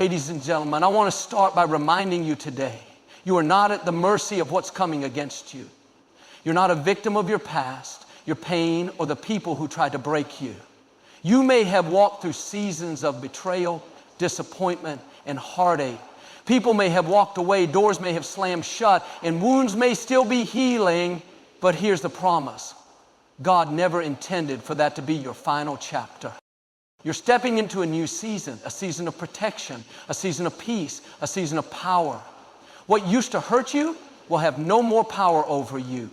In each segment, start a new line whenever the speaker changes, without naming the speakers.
Ladies and gentlemen, I want to start by reminding you today, you are not at the mercy of what's coming against you. You're not a victim of your past, your pain, or the people who tried to break you. You may have walked through seasons of betrayal, disappointment, and heartache. People may have walked away, doors may have slammed shut, and wounds may still be healing, but here's the promise. God never intended for that to be your final chapter. You're stepping into a new season, a season of protection, a season of peace, a season of power. What used to hurt you will have no more power over you.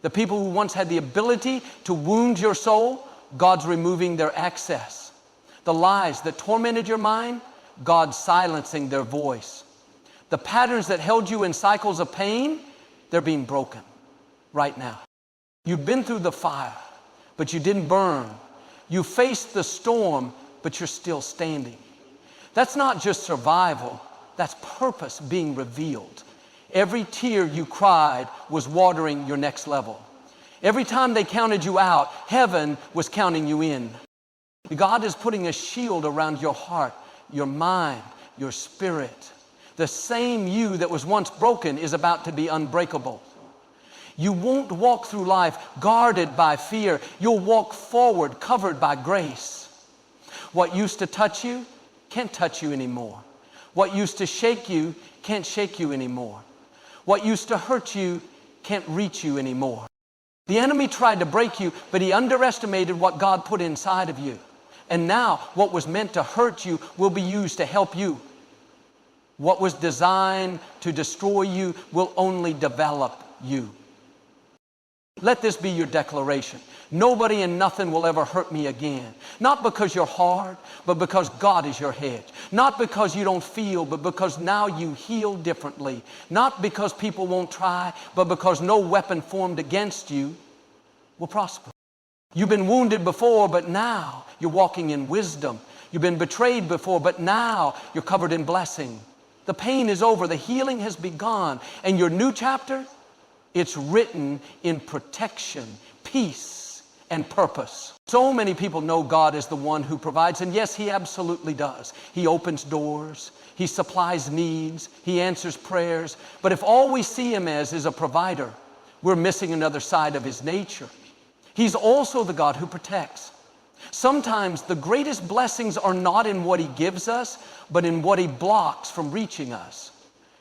The people who once had the ability to wound your soul, God's removing their access. The lies that tormented your mind, God's silencing their voice. The patterns that held you in cycles of pain, they're being broken right now. You've been through the fire, but you didn't burn. You faced the storm, but you're still standing. That's not just survival, that's purpose being revealed. Every tear you cried was watering your next level. Every time they counted you out, heaven was counting you in. God is putting a shield around your heart, your mind, your spirit. The same you that was once broken is about to be unbreakable. You won't walk through life guarded by fear. You'll walk forward covered by grace. What used to touch you can't touch you anymore. What used to shake you can't shake you anymore. What used to hurt you can't reach you anymore. The enemy tried to break you, but he underestimated what God put inside of you. And now what was meant to hurt you will be used to help you. What was designed to destroy you will only develop you. Let this be your declaration. Nobody and nothing will ever hurt me again. Not because you're hard, but because God is your hedge. Not because you don't feel, but because now you heal differently. Not because people won't try, but because no weapon formed against you will prosper. You've been wounded before, but now you're walking in wisdom. You've been betrayed before, but now you're covered in blessing. The pain is over. The healing has begun. And your new chapter, it's written in protection, peace, and purpose. So many people know God is the one who provides, and yes, He absolutely does. He opens doors, He supplies needs, He answers prayers. But if all we see Him as is a provider, we're missing another side of His nature. He's also the God who protects. Sometimes the greatest blessings are not in what He gives us, but in what He blocks from reaching us.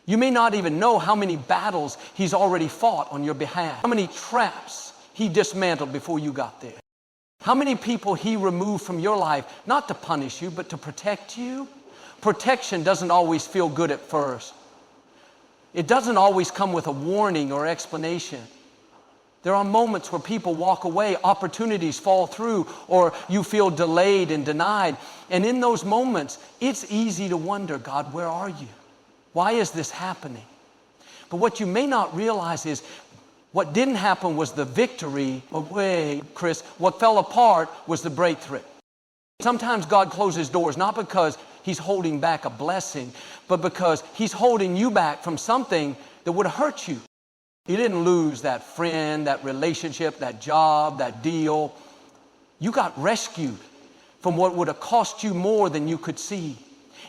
You may not even know how many battles He's already fought on your behalf. How many traps He dismantled before you got there. How many people He removed from your life, not to punish you, but to protect you. Protection doesn't always feel good at first. It doesn't always come with a warning or explanation. There are moments where people walk away, opportunities fall through, or you feel delayed and denied. And in those moments, it's easy to wonder, God, where are you? Why is this happening? But what you may not realize is what didn't happen was the victory. Chris, what fell apart was the breakthrough. Sometimes God closes doors, not because He's holding back a blessing, but because He's holding you back from something that would have hurt you. You didn't lose that friend, that relationship, that job, that deal. You got rescued from what would have cost you more than you could see.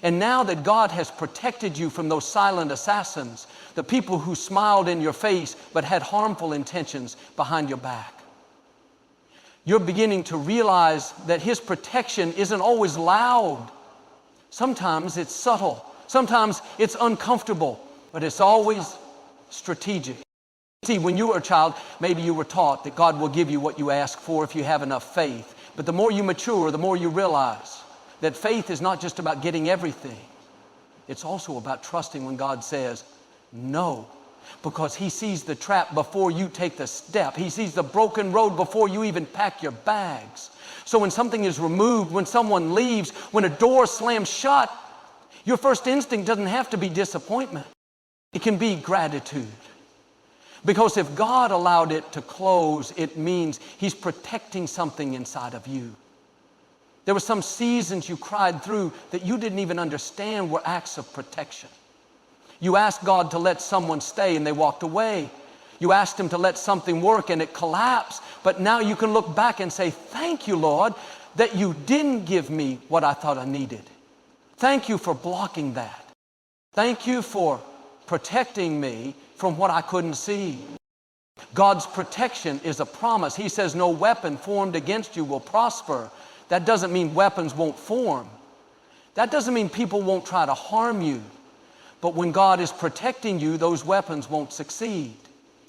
And now that God has protected you from those silent assassins, the people who smiled in your face but had harmful intentions behind your back, you're beginning to realize that His protection isn't always loud. Sometimes it's subtle. Sometimes it's uncomfortable, but it's always strategic. See, when you were a child, maybe you were taught that God will give you what you ask for if you have enough faith. But the more you mature, the more you realize that faith is not just about getting everything. It's also about trusting when God says no, because He sees the trap before you take the step. He sees the broken road before you even pack your bags. So when something is removed, when someone leaves, when a door slams shut, your first instinct doesn't have to be disappointment. It can be gratitude. Because if God allowed it to close, it means He's protecting something inside of you. There were some seasons you cried through that you didn't even understand were acts of protection. You asked God to let someone stay and they walked away. You asked Him to let something work and it collapsed. But now you can look back and say, thank you, Lord, that you didn't give me what I thought I needed. Thank you for blocking that. Thank you for protecting me from what I couldn't see. God's protection is a promise. He says no weapon formed against you will prosper. That doesn't mean weapons won't form. That doesn't mean people won't try to harm you. But when God is protecting you, those weapons won't succeed.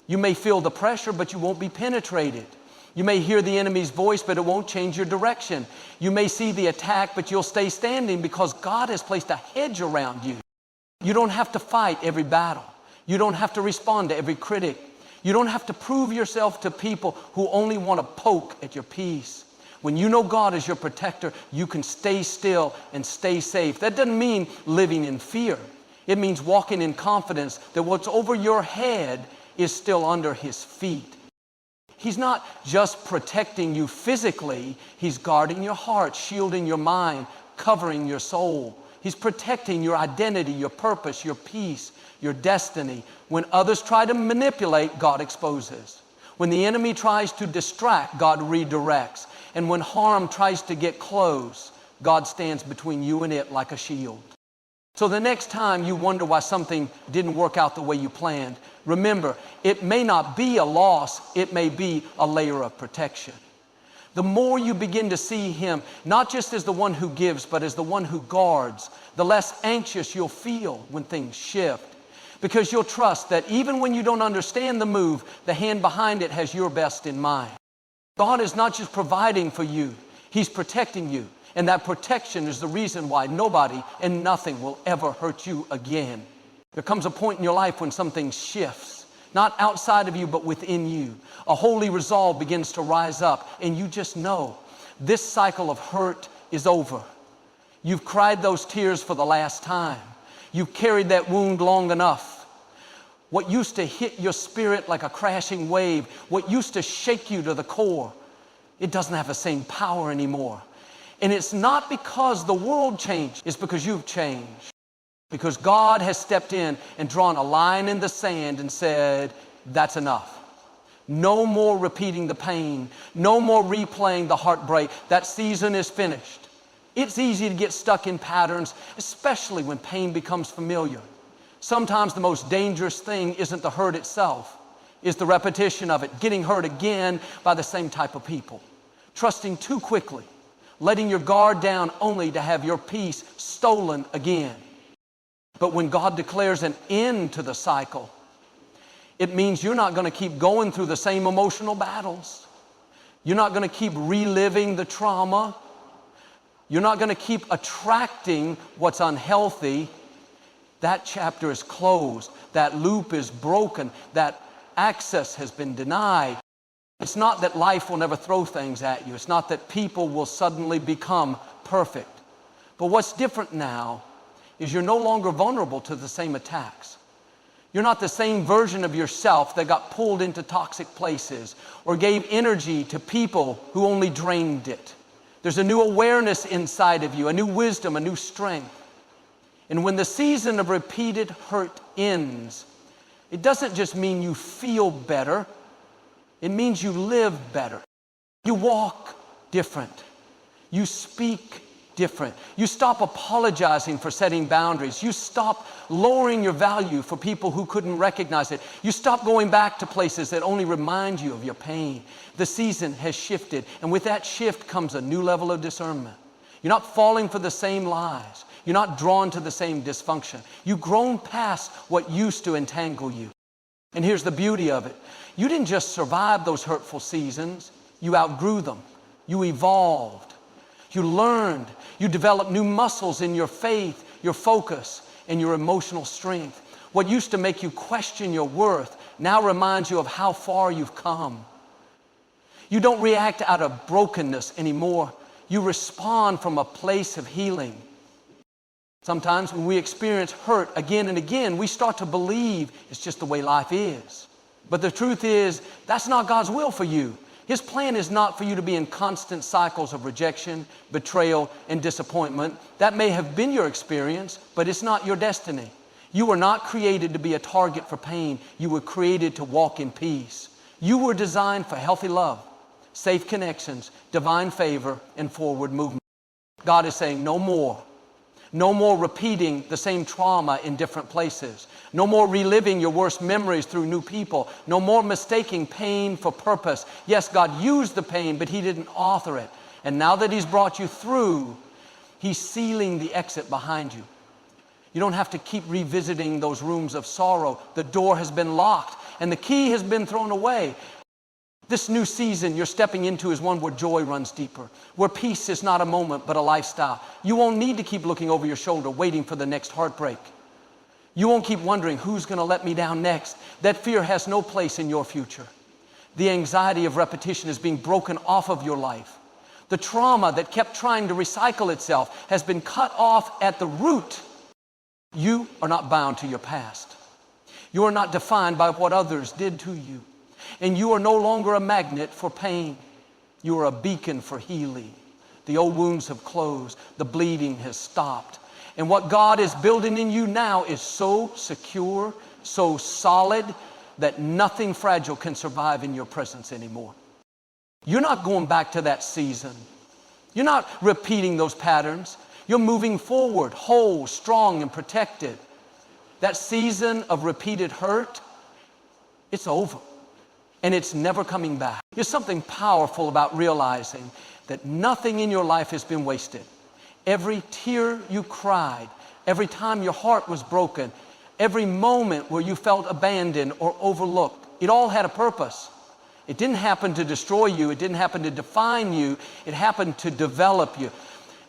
You may feel the pressure, but you won't be penetrated. You may hear the enemy's voice, but it won't change your direction. You may see the attack, but you'll stay standing because God has placed a hedge around you. You don't have to fight every battle. You don't have to respond to every critic. You don't have to prove yourself to people who only want to poke at your peace. When you know God is your protector, you can stay still and stay safe. That doesn't mean living in fear. It means walking in confidence that what's over your head is still under His feet. He's not just protecting you physically. He's guarding your heart, shielding your mind, covering your soul. He's protecting your identity, your purpose, your peace, your destiny. When others try to manipulate, God exposes. When the enemy tries to distract, God redirects. And when harm tries to get close, God stands between you and it like a shield. So the next time you wonder why something didn't work out the way you planned, remember, it may not be a loss, it may be a layer of protection. The more you begin to see Him, not just as the one who gives, but as the one who guards, the less anxious you'll feel when things shift. Because you'll trust that even when you don't understand the move, the hand behind it has your best in mind. God is not just providing for you, He's protecting you. And that protection is the reason why nobody and nothing will ever hurt you again. There comes a point in your life when something shifts, not outside of you, but within you. A holy resolve begins to rise up, and you just know this cycle of hurt is over. You've cried those tears for the last time. You've carried that wound long enough. What used to hit your spirit like a crashing wave, what used to shake you to the core, it doesn't have the same power anymore. And it's not because the world changed, it's because you've changed. Because God has stepped in and drawn a line in the sand and said, that's enough. No more repeating the pain. No more replaying the heartbreak. That season is finished. It's easy to get stuck in patterns, especially when pain becomes familiar. Sometimes the most dangerous thing isn't the hurt itself, it's the repetition of it, getting hurt again by the same type of people. Trusting too quickly, letting your guard down only to have your peace stolen again. But when God declares an end to the cycle, it means you're not going to keep going through the same emotional battles. You're not going to keep reliving the trauma. You're not going to keep attracting what's unhealthy. That chapter is closed. That loop is broken. That access has been denied. It's not that life will never throw things at you. It's not that people will suddenly become perfect. But what's different now is you're no longer vulnerable to the same attacks. You're not the same version of yourself that got pulled into toxic places or gave energy to people who only drained it. There's a new awareness inside of you, a new wisdom, a new strength. And when the season of repeated hurt ends, it doesn't just mean you feel better. It means you live better. You walk different. You speak different. You stop apologizing for setting boundaries. You stop lowering your value for people who couldn't recognize it. You stop going back to places that only remind you of your pain. The season has shifted, and with that shift comes a new level of discernment. You're not falling for the same lies. You're not drawn to the same dysfunction. You've grown past what used to entangle you. And here's the beauty of it. You didn't just survive those hurtful seasons. You outgrew them. You evolved. You learned. You developed new muscles in your faith, your focus, and your emotional strength. What used to make you question your worth now reminds you of how far you've come. You don't react out of brokenness anymore. You respond from a place of healing. Sometimes when we experience hurt again and again, we start to believe it's just the way life is. But the truth is, that's not God's will for you. His plan is not for you to be in constant cycles of rejection, betrayal, and disappointment. That may have been your experience, but it's not your destiny. You were not created to be a target for pain. You were created to walk in peace. You were designed for healthy love, safe connections, divine favor, and forward movement. God is saying, no more. No more repeating the same trauma in different places. No more reliving your worst memories through new people. No more mistaking pain for purpose. Yes, God used the pain, but He didn't author it. And now that He's brought you through, He's sealing the exit behind you. You don't have to keep revisiting those rooms of sorrow. The door has been locked and the key has been thrown away. This new season you're stepping into is one where joy runs deeper, where peace is not a moment but a lifestyle. You won't need to keep looking over your shoulder waiting for the next heartbreak. You won't keep wondering who's going to let me down next. That fear has no place in your future. The anxiety of repetition is being broken off of your life. The trauma that kept trying to recycle itself has been cut off at the root. You are not bound to your past. You are not defined by what others did to you. And you are no longer a magnet for pain. You are a beacon for healing. The old wounds have closed. The bleeding has stopped. And what God is building in you now is so secure, so solid, that nothing fragile can survive in your presence anymore. You're not going back to that season. You're not repeating those patterns. You're moving forward, whole, strong, and protected. That season of repeated hurt, it's over. And it's never coming back. There's something powerful about realizing that nothing in your life has been wasted. Every tear you cried, every time your heart was broken, every moment where you felt abandoned or overlooked, it all had a purpose. It didn't happen to destroy you. It didn't happen to define you. It happened to develop you.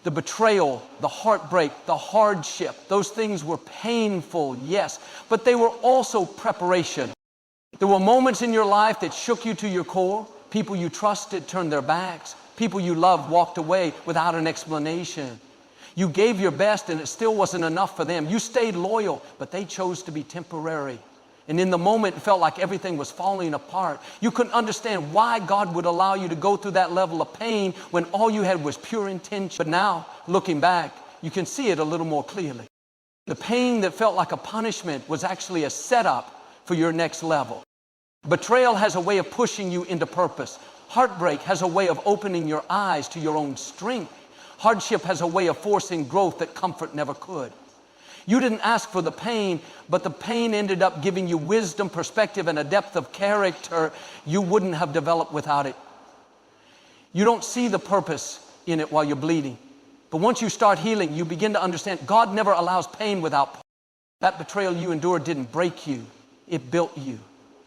The betrayal, the heartbreak, the hardship, those things were painful, yes, but they were also preparation. There were moments in your life that shook you to your core. People you trusted turned their backs. People you loved walked away without an explanation. You gave your best and it still wasn't enough for them. You stayed loyal, but they chose to be temporary. And in the moment, it felt like everything was falling apart. You couldn't understand why God would allow you to go through that level of pain when all you had was pure intention. But now, looking back, you can see it a little more clearly. The pain that felt like a punishment was actually a setup for your next level. Betrayal has a way of pushing you into purpose. Heartbreak has a way of opening your eyes to your own strength. Hardship has a way of forcing growth that comfort never could. You didn't ask for the pain, but the pain ended up giving you wisdom, perspective, and a depth of character you wouldn't have developed without it. You don't see the purpose in it while you're bleeding. But once you start healing, you begin to understand God never allows pain without purpose. That betrayal you endured didn't break you. It built you.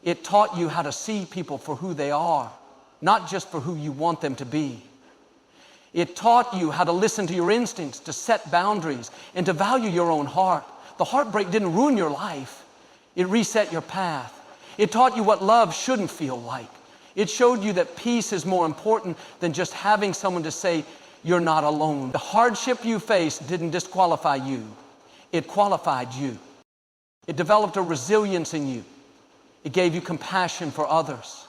It taught you how to see people for who they are, not just for who you want them to be. It taught you how to listen to your instincts, to set boundaries, and to value your own heart. The heartbreak didn't ruin your life. It reset your path. It taught you what love shouldn't feel like. It showed you that peace is more important than just having someone to say, you're not alone. The hardship you faced didn't disqualify you. It qualified you. It developed a resilience in you. It gave you compassion for others.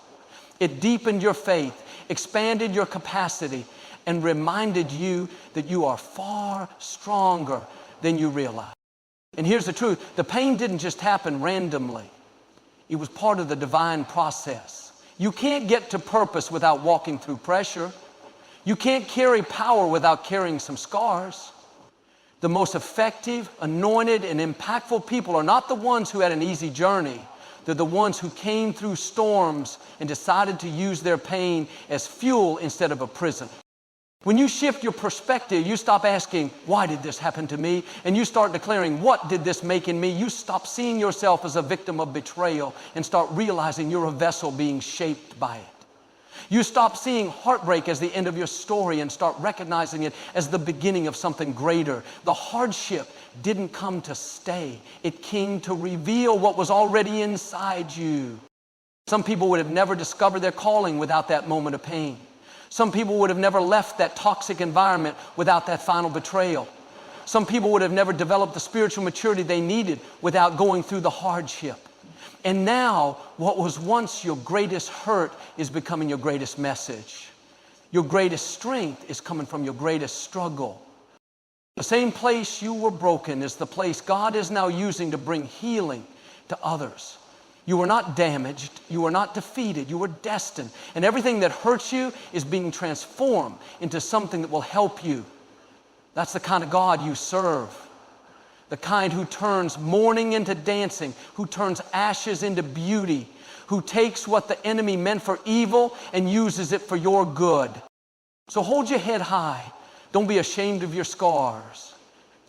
It deepened your faith, expanded your capacity, and reminded you that you are far stronger than you realize. And here's the truth. The pain didn't just happen randomly. It was part of the divine process. You can't get to purpose without walking through pressure. You can't carry power without carrying some scars. The most effective, anointed, and impactful people are not the ones who had an easy journey. They're the ones who came through storms and decided to use their pain as fuel instead of a prison. When you shift your perspective, you stop asking, why did this happen to me? And you start declaring, what did this make in me? You stop seeing yourself as a victim of betrayal and start realizing you're a vessel being shaped by it. You stop seeing heartbreak as the end of your story and start recognizing it as the beginning of something greater. The hardship didn't come to stay. It came to reveal what was already inside you. Some people would have never discovered their calling without that moment of pain. Some people would have never left that toxic environment without that final betrayal. Some people would have never developed the spiritual maturity they needed without going through the hardship. And now, what was once your greatest hurt is becoming your greatest message. Your greatest strength is coming from your greatest struggle. The same place you were broken is the place God is now using to bring healing to others. You were not damaged. You were not defeated. You were destined. And everything that hurts you is being transformed into something that will help you. That's the kind of God you serve. The kind who turns mourning into dancing, who turns ashes into beauty, who takes what the enemy meant for evil and uses it for your good. So hold your head high. Don't be ashamed of your scars.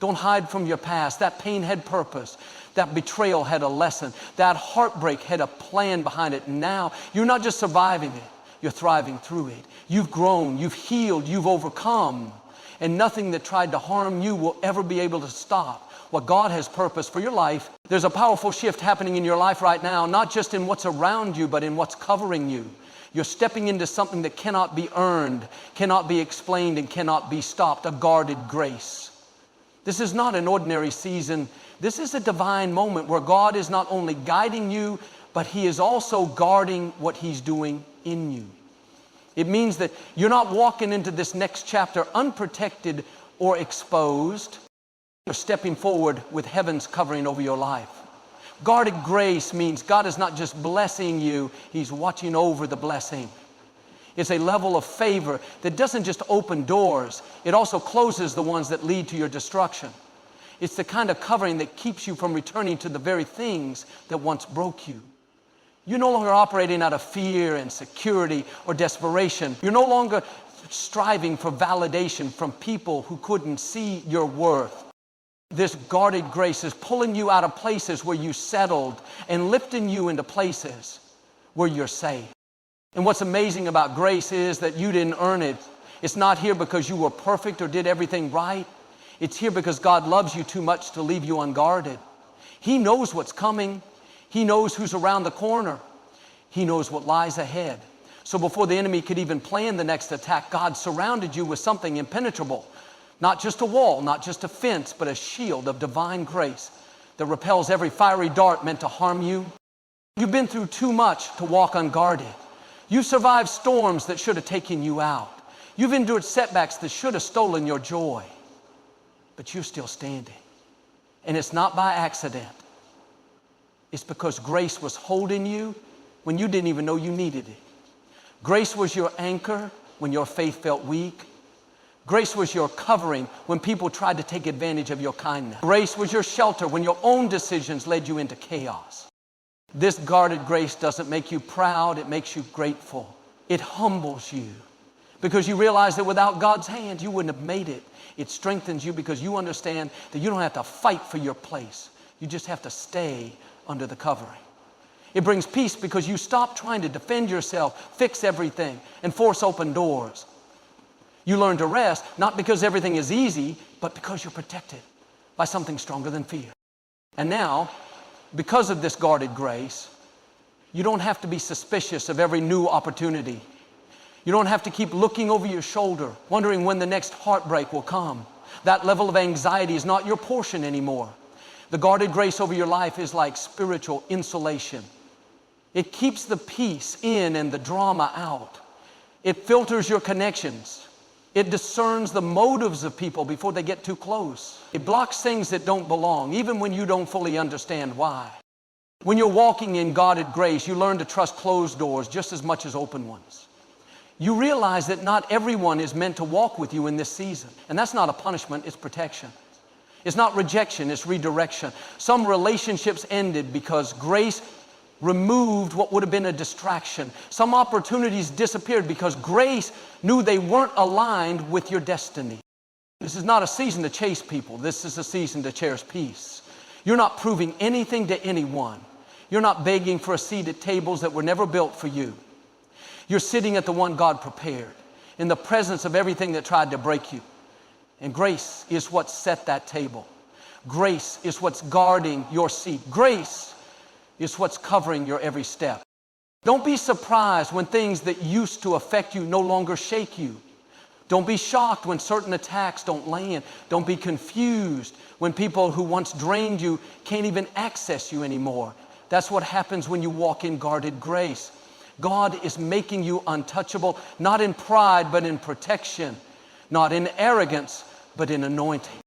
Don't hide from your past. That pain had purpose. That betrayal had a lesson. That heartbreak had a plan behind it. Now, you're not just surviving it, you're thriving through it. You've grown, you've healed, you've overcome. And nothing that tried to harm you will ever be able to stop what God has purposed for your life. There's a powerful shift happening in your life right now, not just in what's around you, but in what's covering you. You're stepping into something that cannot be earned, cannot be explained, and cannot be stopped, a guarded grace. This is not an ordinary season. This is a divine moment where God is not only guiding you, but He is also guarding what He's doing in you. It means that you're not walking into this next chapter unprotected or exposed. You're stepping forward with heaven's covering over your life. Guarded grace means God is not just blessing you, He's watching over the blessing. It's a level of favor that doesn't just open doors, it also closes the ones that lead to your destruction. It's the kind of covering that keeps you from returning to the very things that once broke you. You're no longer operating out of fear and security or desperation. You're no longer striving for validation from people who couldn't see your worth. This guarded grace is pulling you out of places where you settled and lifting you into places where you're safe. And what's amazing about grace is that you didn't earn it. It's not here because you were perfect or did everything right. It's here because God loves you too much to leave you unguarded. He knows what's coming. He knows who's around the corner. He knows what lies ahead. So before the enemy could even plan the next attack, God surrounded you with something impenetrable. Not just a wall, not just a fence, but a shield of divine grace that repels every fiery dart meant to harm you. You've been through too much to walk unguarded. You've survived storms that should have taken you out. You've endured setbacks that should have stolen your joy. But you're still standing. And it's not by accident. It's because grace was holding you when you didn't even know you needed it. Grace was your anchor when your faith felt weak. Grace was your covering when people tried to take advantage of your kindness. Grace was your shelter when your own decisions led you into chaos. This guarded grace doesn't make you proud, it makes you grateful. It humbles you because you realize that without God's hand, you wouldn't have made it. It strengthens you because you understand that you don't have to fight for your place. You just have to stay under the covering. It brings peace because you stop trying to defend yourself, fix everything, and force open doors. You learn to rest, not because everything is easy, but because you're protected by something stronger than fear. And now, because of this guarded grace, you don't have to be suspicious of every new opportunity. You don't have to keep looking over your shoulder, wondering when the next heartbreak will come. That level of anxiety is not your portion anymore. The guarded grace over your life is like spiritual insulation. It keeps the peace in and the drama out. It filters your connections. It discerns the motives of people before they get too close. It blocks things that don't belong, even when you don't fully understand why. When you're walking in guarded grace, you learn to trust closed doors just as much as open ones. You realize that not everyone is meant to walk with you in this season. And that's not a punishment, it's protection. It's not rejection, it's redirection. Some relationships ended because grace removed what would have been a distraction. Some opportunities disappeared because grace knew they weren't aligned with your destiny. This is not a season to chase people. This is a season to cherish peace. You're not proving anything to anyone. You're not begging for a seat at tables that were never built for you. You're sitting at the one God prepared in the presence of everything that tried to break you. And grace is what set that table. Grace is what's guarding your seat. Grace is what's covering your every step. Don't be surprised when things that used to affect you no longer shake you. Don't be shocked when certain attacks don't land. Don't be confused when people who once drained you can't even access you anymore. That's what happens when you walk in guarded grace. God is making you untouchable, not in pride, but in protection, not in arrogance, but in anointing.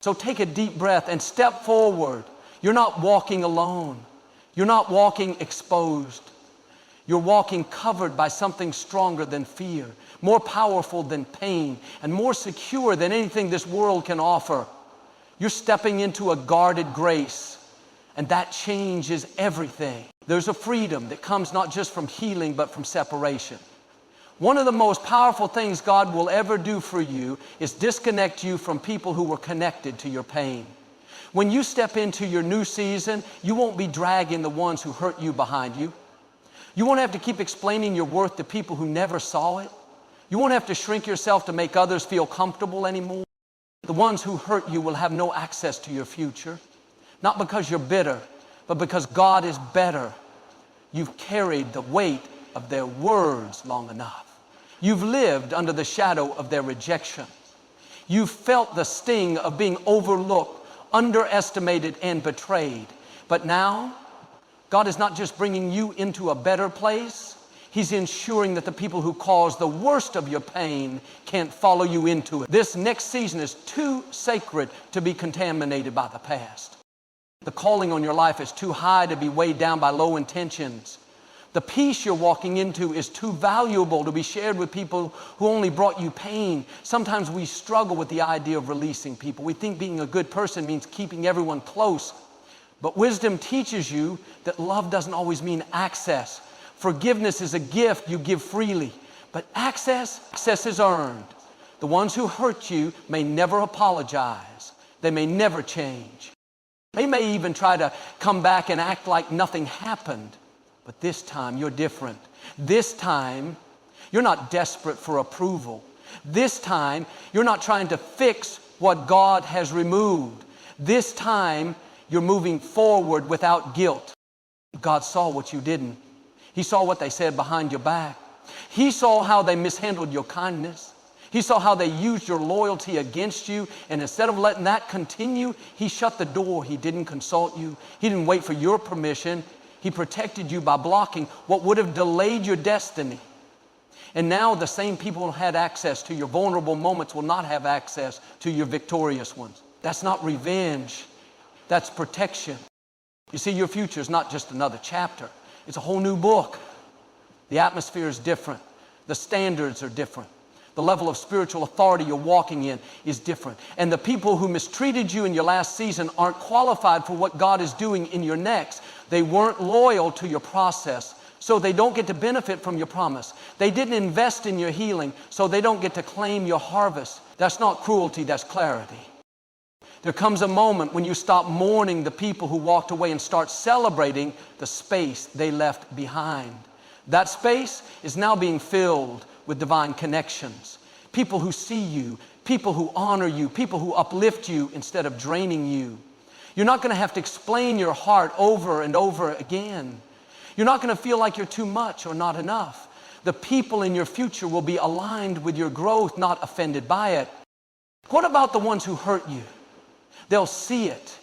So take a deep breath and step forward. You're not walking alone. You're not walking exposed. You're walking covered by something stronger than fear, more powerful than pain, and more secure than anything this world can offer. You're stepping into a guarded grace, and that changes everything. There's a freedom that comes not just from healing, but from separation. One of the most powerful things God will ever do for you is disconnect you from people who were connected to your pain. When you step into your new season, you won't be dragging the ones who hurt you behind you. You won't have to keep explaining your worth to people who never saw it. You won't have to shrink yourself to make others feel comfortable anymore. The ones who hurt you will have no access to your future. Not because you're bitter, but because God is better. You've carried the weight of their words long enough. You've lived under the shadow of their rejection. You've felt the sting of being overlooked, underestimated, and betrayed. But now, God is not just bringing you into a better place. He's ensuring that the people who cause the worst of your pain can't follow you into it. This next season is too sacred to be contaminated by the past. The calling on your life is too high to be weighed down by low intentions. The peace you're walking into is too valuable to be shared with people who only brought you pain. Sometimes we struggle with the idea of releasing people. We think being a good person means keeping everyone close. But wisdom teaches you that love doesn't always mean access. Forgiveness is a gift you give freely. But access is earned. The ones who hurt you may never apologize. They may never change. They may even try to come back and act like nothing happened. But this time, you're different. This time, you're not desperate for approval. This time, you're not trying to fix what God has removed. This time, you're moving forward without guilt. God saw what you didn't. He saw what they said behind your back. He saw how they mishandled your kindness. He saw how they used your loyalty against you, and instead of letting that continue, He shut the door. He didn't consult you. He didn't wait for your permission. He protected you by blocking what would have delayed your destiny. And now the same people who had access to your vulnerable moments will not have access to your victorious ones. That's not revenge. That's protection. You see, your future is not just another chapter. It's a whole new book. The atmosphere is different. The standards are different. The level of spiritual authority you're walking in is different. And the people who mistreated you in your last season aren't qualified for what God is doing in your next. They weren't loyal to your process, so they don't get to benefit from your promise. They didn't invest in your healing, so they don't get to claim your harvest. That's not cruelty, that's clarity. There comes a moment when you stop mourning the people who walked away and start celebrating the space they left behind. That space is now being filled with divine connections. People who see you, people who honor you, people who uplift you instead of draining you. You're not going to have to explain your heart over and over again. You're not going to feel like you're too much or not enough. The people in your future will be aligned with your growth, not offended by it. What about the ones who hurt you? They'll see it.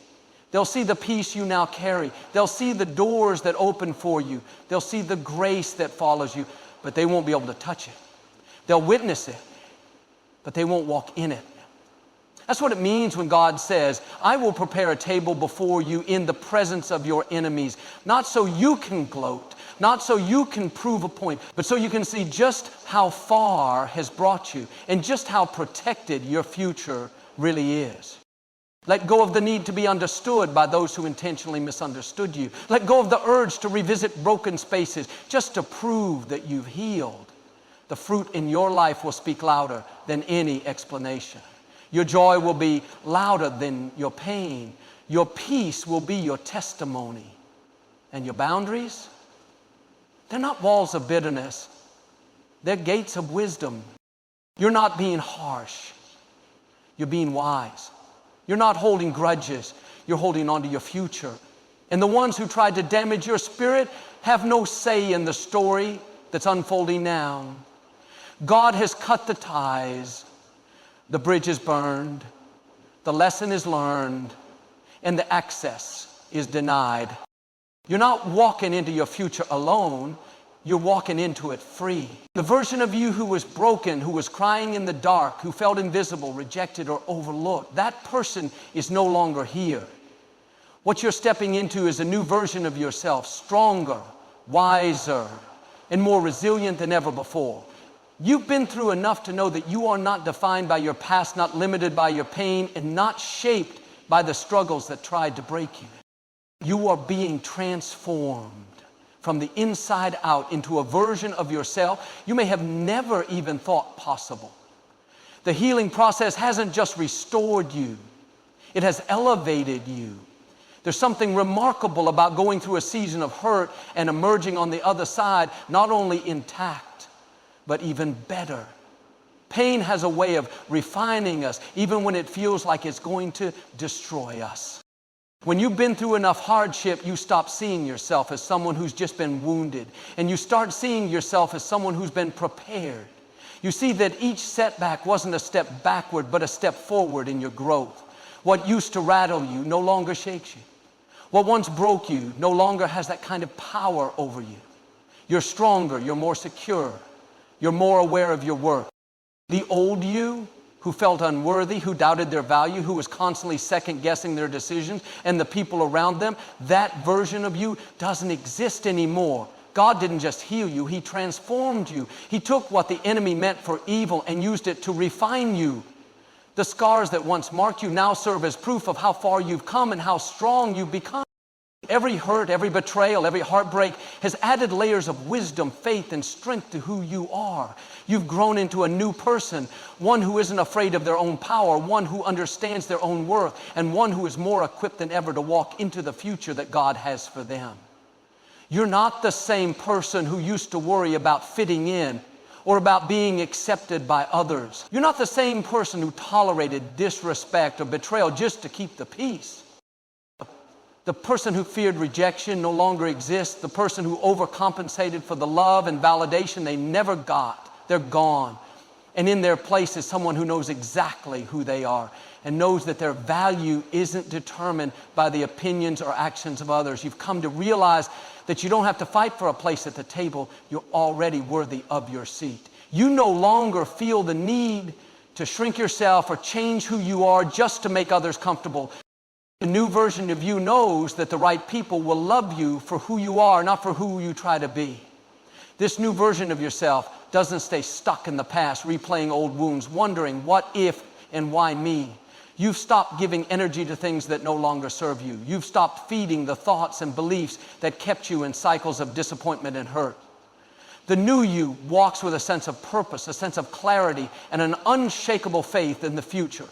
They'll see the peace you now carry. They'll see the doors that open for you. They'll see the grace that follows you, but they won't be able to touch it. They'll witness it, but they won't walk in it. That's what it means when God says, I will prepare a table before you in the presence of your enemies, not so you can gloat, not so you can prove a point, but so you can see just how far has brought you and just how protected your future really is. Let go of the need to be understood by those who intentionally misunderstood you. Let go of the urge to revisit broken spaces just to prove that you've healed. The fruit in your life will speak louder than any explanation. Your joy will be louder than your pain. Your peace will be your testimony. And your boundaries? They're not walls of bitterness. They're gates of wisdom. You're not being harsh. You're being wise. You're not holding grudges. You're holding on to your future. And the ones who tried to damage your spirit have no say in the story that's unfolding now. God has cut the ties. The bridge is burned. The lesson is learned. And the access is denied. You're not walking into your future alone. You're walking into it free. The version of you who was broken, who was crying in the dark, who felt invisible, rejected, or overlooked, that person is no longer here. What you're stepping into is a new version of yourself, stronger, wiser, and more resilient than ever before. You've been through enough to know that you are not defined by your past, not limited by your pain, and not shaped by the struggles that tried to break you. You are being transformed from the inside out into a version of yourself you may have never even thought possible. The healing process hasn't just restored you, it has elevated you. There's something remarkable about going through a season of hurt and emerging on the other side, not only intact, but even better. Pain has a way of refining us, even when it feels like it's going to destroy us. When you've been through enough hardship, you stop seeing yourself as someone who's just been wounded, and you start seeing yourself as someone who's been prepared. You see that each setback wasn't a step backward, but a step forward in your growth. What used to rattle you no longer shakes you. What once broke you no longer has that kind of power over you. You're stronger, you're more secure, you're more aware of your worth. The old you, who felt unworthy, who doubted their value, who was constantly second-guessing their decisions and the people around them, that version of you doesn't exist anymore. God didn't just heal you, He transformed you. He took what the enemy meant for evil and used it to refine you. The scars that once marked you now serve as proof of how far you've come and how strong you've become. Every hurt, every betrayal, every heartbreak has added layers of wisdom, faith, and strength to who you are. You've grown into a new person, one who isn't afraid of their own power, one who understands their own worth, and one who is more equipped than ever to walk into the future that God has for them. You're not the same person who used to worry about fitting in or about being accepted by others. You're not the same person who tolerated disrespect or betrayal just to keep the peace. The person who feared rejection no longer exists. The person who overcompensated for the love and validation they never got, they're gone. And in their place is someone who knows exactly who they are and knows that their value isn't determined by the opinions or actions of others. You've come to realize that you don't have to fight for a place at the table. You're already worthy of your seat. You no longer feel the need to shrink yourself or change who you are just to make others comfortable. The new version of you knows that the right people will love you for who you are, not for who you try to be. This new version of yourself doesn't stay stuck in the past, replaying old wounds, wondering what if and why me. You've stopped giving energy to things that no longer serve you. You've stopped feeding the thoughts and beliefs that kept you in cycles of disappointment and hurt. The new you walks with a sense of purpose, a sense of clarity, and an unshakable faith in the future.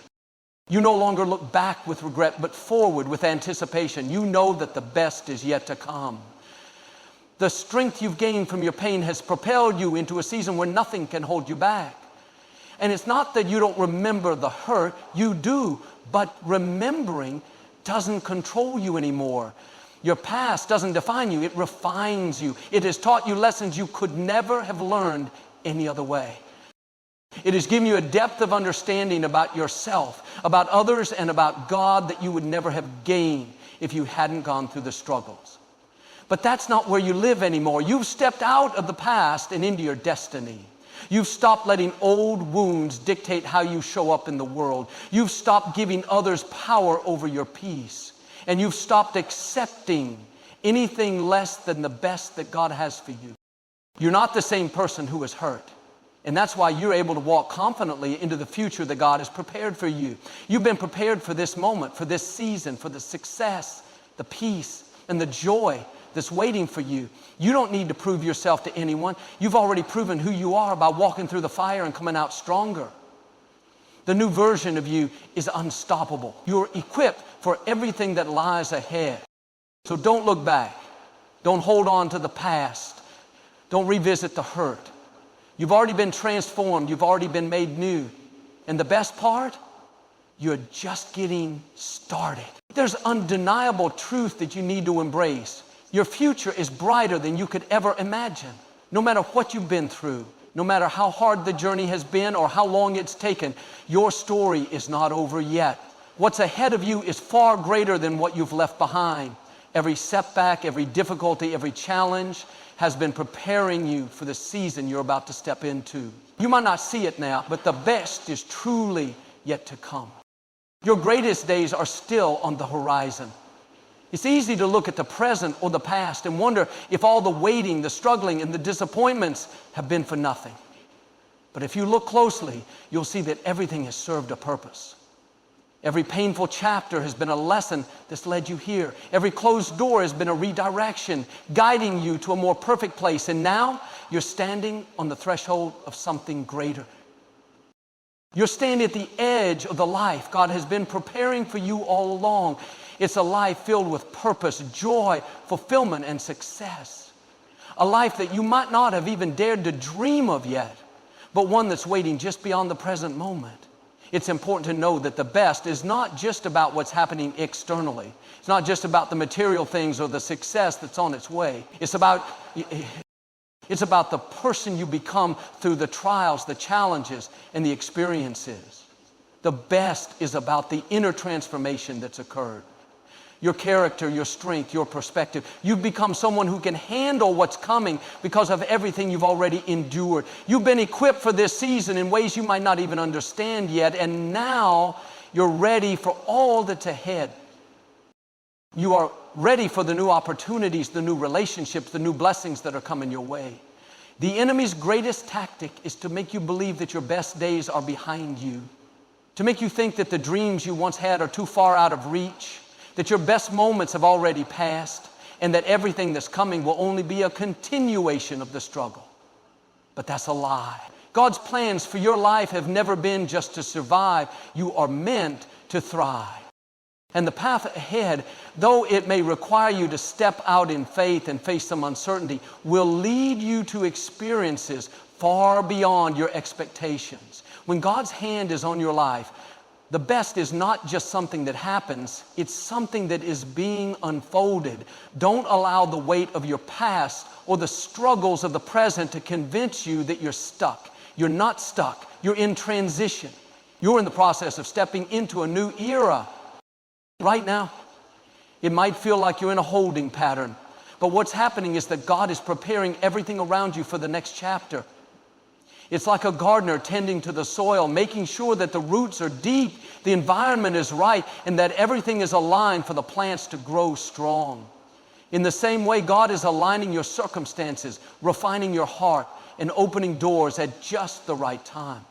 You no longer look back with regret, but forward with anticipation. You know that the best is yet to come. The strength you've gained from your pain has propelled you into a season where nothing can hold you back. And it's not that you don't remember the hurt, you do, but remembering doesn't control you anymore. Your past doesn't define you, it refines you. It has taught you lessons you could never have learned any other way. It has given you a depth of understanding about yourself, about others, and about God that you would never have gained if you hadn't gone through the struggles. But that's not where you live anymore. You've stepped out of the past and into your destiny. You've stopped letting old wounds dictate how you show up in the world. You've stopped giving others power over your peace. And you've stopped accepting anything less than the best that God has for you. You're not the same person who was hurt. And that's why you're able to walk confidently into the future that God has prepared for you. You've been prepared for this moment, for this season, for the success, the peace, and the joy that's waiting for you. You don't need to prove yourself to anyone. You've already proven who you are by walking through the fire and coming out stronger. The new version of you is unstoppable. You're equipped for everything that lies ahead. So don't look back. Don't hold on to the past. Don't revisit the hurt. You've already been transformed. You've already been made new. And the best part, you're just getting started. There's undeniable truth that you need to embrace. Your future is brighter than you could ever imagine. No matter what you've been through, no matter how hard the journey has been or how long it's taken, your story is not over yet. What's ahead of you is far greater than what you've left behind. Every setback, every difficulty, every challenge has been preparing you for the season you're about to step into. You might not see it now, but the best is truly yet to come. Your greatest days are still on the horizon. It's easy to look at the present or the past and wonder if all the waiting, the struggling, and the disappointments have been for nothing. But if you look closely, you'll see that everything has served a purpose. Every painful chapter has been a lesson that's led you here. Every closed door has been a redirection, guiding you to a more perfect place. And now you're standing on the threshold of something greater. You're standing at the edge of the life God has been preparing for you all along. It's a life filled with purpose, joy, fulfillment, and success. A life that you might not have even dared to dream of yet, but one that's waiting just beyond the present moment. It's important to know that the best is not just about what's happening externally. It's not just about the material things or the success that's on its way. It's about the person you become through the trials, the challenges, and the experiences. The best is about the inner transformation that's occurred. Your character, your strength, your perspective. You've become someone who can handle what's coming because of everything you've already endured. You've been equipped for this season in ways you might not even understand yet, and now you're ready for all that's ahead. You are ready for the new opportunities, the new relationships, the new blessings that are coming your way. The enemy's greatest tactic is to make you believe that your best days are behind you, to make you think that the dreams you once had are too far out of reach, that your best moments have already passed, and that everything that's coming will only be a continuation of the struggle. But that's a lie. God's plans for your life have never been just to survive. You are meant to thrive. And the path ahead, though it may require you to step out in faith and face some uncertainty, will lead you to experiences far beyond your expectations. When God's hand is on your life, the best is not just something that happens, it's something that is being unfolded. Don't allow the weight of your past or the struggles of the present to convince you that you're stuck. You're not stuck. You're in transition. You're in the process of stepping into a new era. Right now, it might feel like you're in a holding pattern, but what's happening is that God is preparing everything around you for the next chapter. It's like a gardener tending to the soil, making sure that the roots are deep, the environment is right, and that everything is aligned for the plants to grow strong. In the same way, God is aligning your circumstances, refining your heart, and opening doors at just the right time.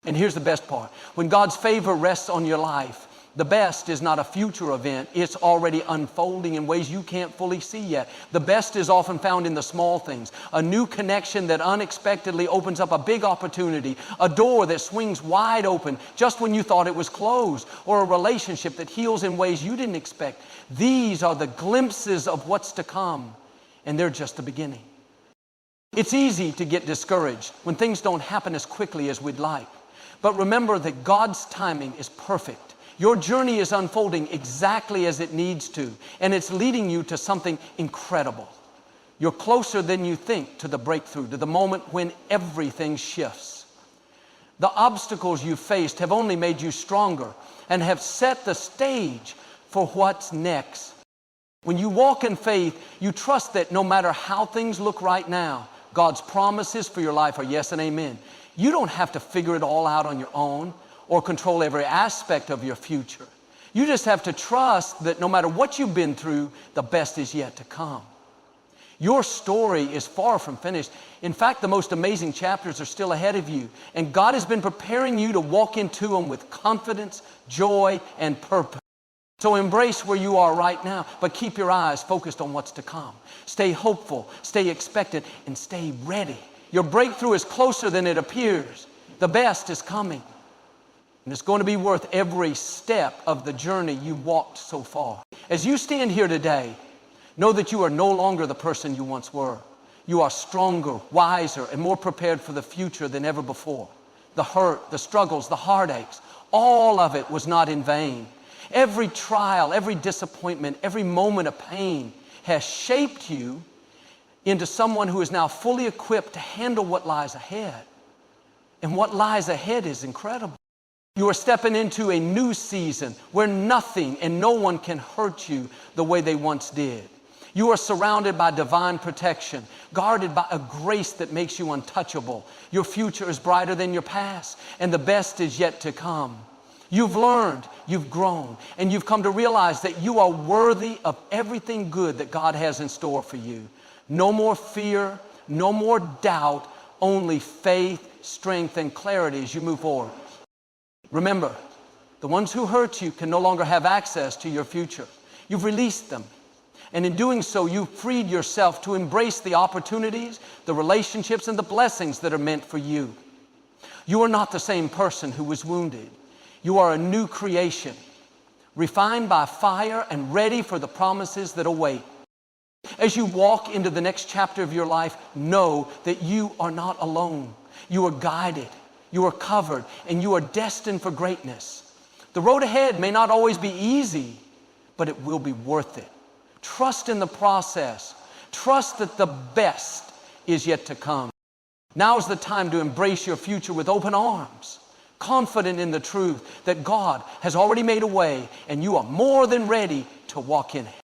And here's the best part. When God's favor rests on your life, the best is not a future event. It's already unfolding in ways you can't fully see yet. The best is often found in the small things. A new connection that unexpectedly opens up a big opportunity. A door that swings wide open just when you thought it was closed. Or a relationship that heals in ways you didn't expect. These are the glimpses of what's to come. And they're just the beginning. It's easy to get discouraged when things don't happen as quickly as we'd like. But remember that God's timing is perfect. Your journey is unfolding exactly as it needs to, and it's leading you to something incredible. You're closer than you think to the breakthrough, to the moment when everything shifts. The obstacles you faced have only made you stronger and have set the stage for what's next. When you walk in faith, you trust that no matter how things look right now, God's promises for your life are yes and amen. You don't have to figure it all out on your own or control every aspect of your future. You just have to trust that no matter what you've been through, the best is yet to come. Your story is far from finished. In fact, the most amazing chapters are still ahead of you, and God has been preparing you to walk into them with confidence, joy, and purpose. So embrace where you are right now, but keep your eyes focused on what's to come. Stay hopeful, stay expectant, and stay ready. Your breakthrough is closer than it appears. The best is coming. And it's going to be worth every step of the journey you've walked so far. As you stand here today, know that you are no longer the person you once were. You are stronger, wiser, and more prepared for the future than ever before. The hurt, the struggles, the heartaches, all of it was not in vain. Every trial, every disappointment, every moment of pain has shaped you into someone who is now fully equipped to handle what lies ahead. And what lies ahead is incredible. You are stepping into a new season where nothing and no one can hurt you the way they once did. You are surrounded by divine protection, guarded by a grace that makes you untouchable. Your future is brighter than your past, and the best is yet to come. You've learned, you've grown, and you've come to realize that you are worthy of everything good that God has in store for you. No more fear, no more doubt, only faith, strength, and clarity as you move forward. Remember, the ones who hurt you can no longer have access to your future. You've released them. And in doing so, you've freed yourself to embrace the opportunities, the relationships, and the blessings that are meant for you. You are not the same person who was wounded. You are a new creation, refined by fire and ready for the promises that await. As you walk into the next chapter of your life, know that you are not alone. You are guided, you are covered, and you are destined for greatness. The road ahead may not always be easy, but it will be worth it. Trust in the process. Trust that the best is yet to come. Now is the time to embrace your future with open arms, confident in the truth that God has already made a way and you are more than ready to walk in it.